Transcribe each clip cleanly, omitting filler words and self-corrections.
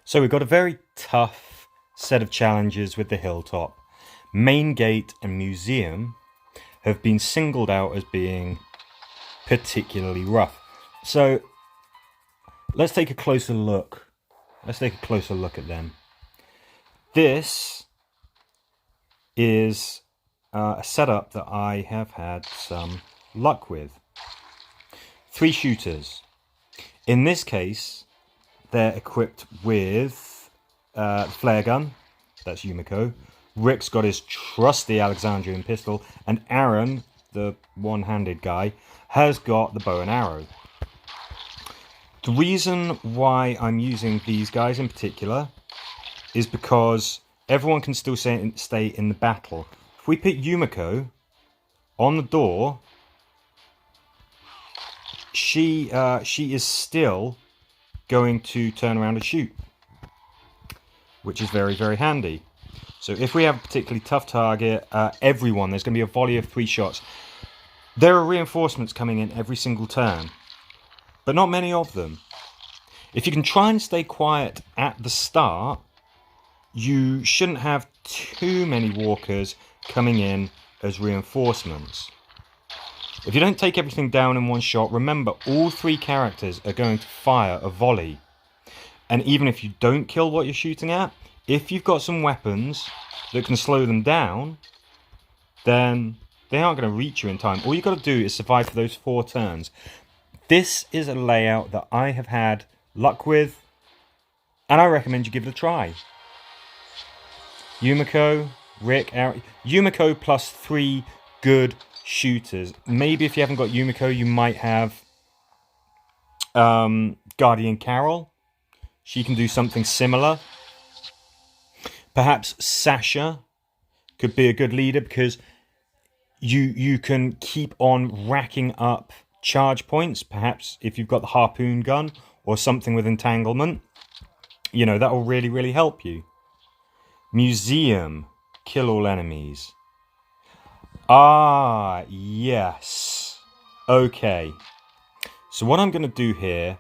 So we've got a very tough set of challenges with the Hilltop. Main Gate and Museum have been singled out as being particularly rough. So let's take a closer look. Let's take a closer look at them. This is a setup that I have had some luck with. 3 shooters. In this case, they're equipped with flare gun. That's Yumiko. Rick's got his trusty Alexandrian pistol, and Aaron, the one-handed guy, has got the bow and arrow. The reason why I'm using these guys in particular is because everyone can still stay in the battle. If we put Yumiko on the door, she is still going to turn around and shoot, which is very, very handy. So if we have a particularly tough target, there's going to be a volley of 3 shots. There are reinforcements coming in every single turn, but not many of them. If you can try and stay quiet at the start, you shouldn't have too many walkers coming in as reinforcements. If you don't take everything down in one shot, remember all 3 characters are going to fire a volley. And even if you don't kill what you're shooting at, if you've got some weapons that can slow them down, then they aren't going to reach you in time. All you've got to do is survive for those 4 turns. This is a layout that I have had luck with, and I recommend you give it a try. Yumiko, Rick, Aaron, Yumiko plus 3 good shooters. Maybe if you haven't got Yumiko, you might have Guardian Carol. She can do something similar. Perhaps Sasha could be a good leader, because you can keep on racking up charge points. Perhaps if you've got the harpoon gun or something with entanglement, you know, that will really, really help you. Museum, kill all enemies. Ah, yes. Okay. So what I'm going to do here,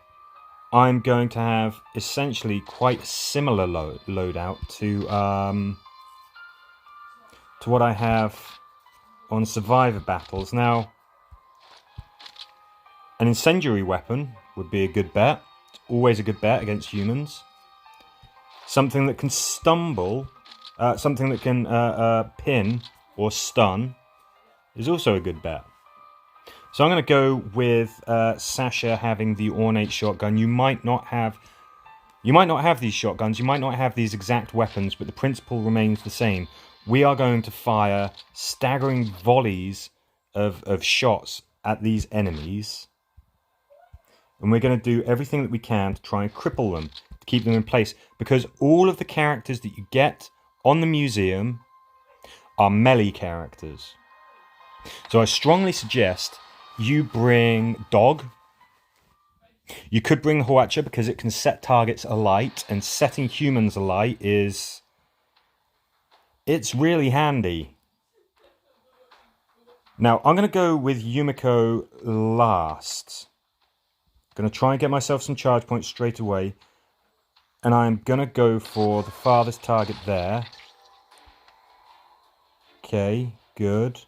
I'm going to have essentially quite a similar loadout to what I have on Survivor Battles. Now, an incendiary weapon would be a good bet. It's always a good bet against humans. Something that can stumble, something that can pin or stun is also a good bet. So I'm going to go with Sasha having the ornate shotgun. You might not have these shotguns. You might not have these exact weapons, but the principle remains the same. We are going to fire staggering volleys of shots at these enemies, and we're going to do everything that we can to try and cripple them, to keep them in place, because all of the characters that you get on the museum are melee characters. So I strongly suggest you bring Dog. You could bring Huacha, because it can set targets alight, and setting humans alight it's really handy. Now I'm going to go with Yumiko last. I'm going to try and get myself some charge points straight away, and I'm going to go for the farthest target there. Okay, good.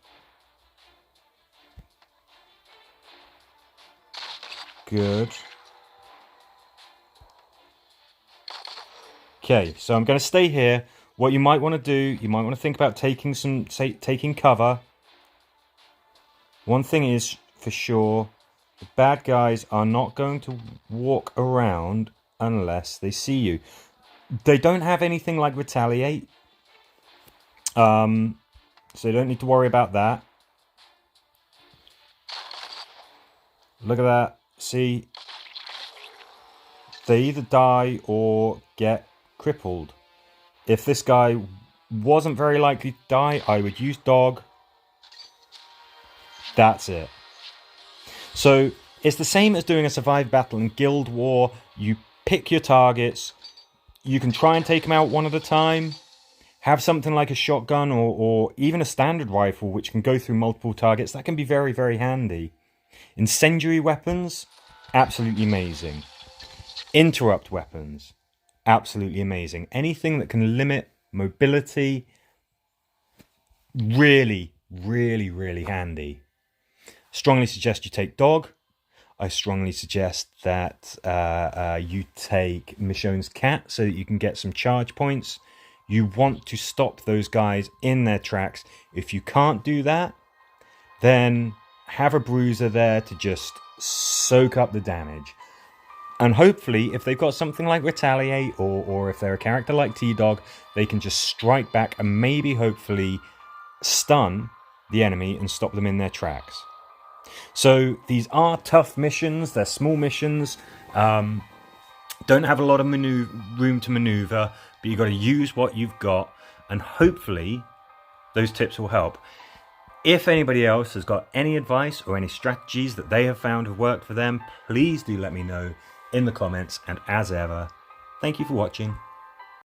Good. Okay, so I'm going to stay here. What you might want to do, you might want to think about taking cover. One thing is for sure, the bad guys are not going to walk around unless they see you. They don't have anything like retaliate, so you don't need to worry about that. Look at that. See, they either die or get crippled. If this guy wasn't very likely to die, I would use Dog. That's it. So it's the same as doing a survive battle in Guild War. You pick your targets. You can try and take them out one at a time. Have something like a shotgun or even a standard rifle, which can go through multiple targets. That can be very, very handy. Incendiary weapons, absolutely amazing. Interrupt weapons, absolutely amazing. Anything that can limit mobility, really, really, really handy. Strongly suggest you take dog. I strongly suggest that you take Michonne's cat so that you can get some charge points. You want to stop those guys in their tracks. If you can't do that, then have a bruiser there to just soak up the damage. And hopefully, if they've got something like Retaliate, or if they're a character like T-Dog, they can just strike back and maybe, hopefully, stun the enemy and stop them in their tracks. So these are tough missions. They're small missions. Don't have a lot of room to maneuver, but you've got to use what you've got, and hopefully those tips will help. If anybody else has got any advice or any strategies that they have found have worked for them, please do let me know in the comments. And as ever, thank you for watching.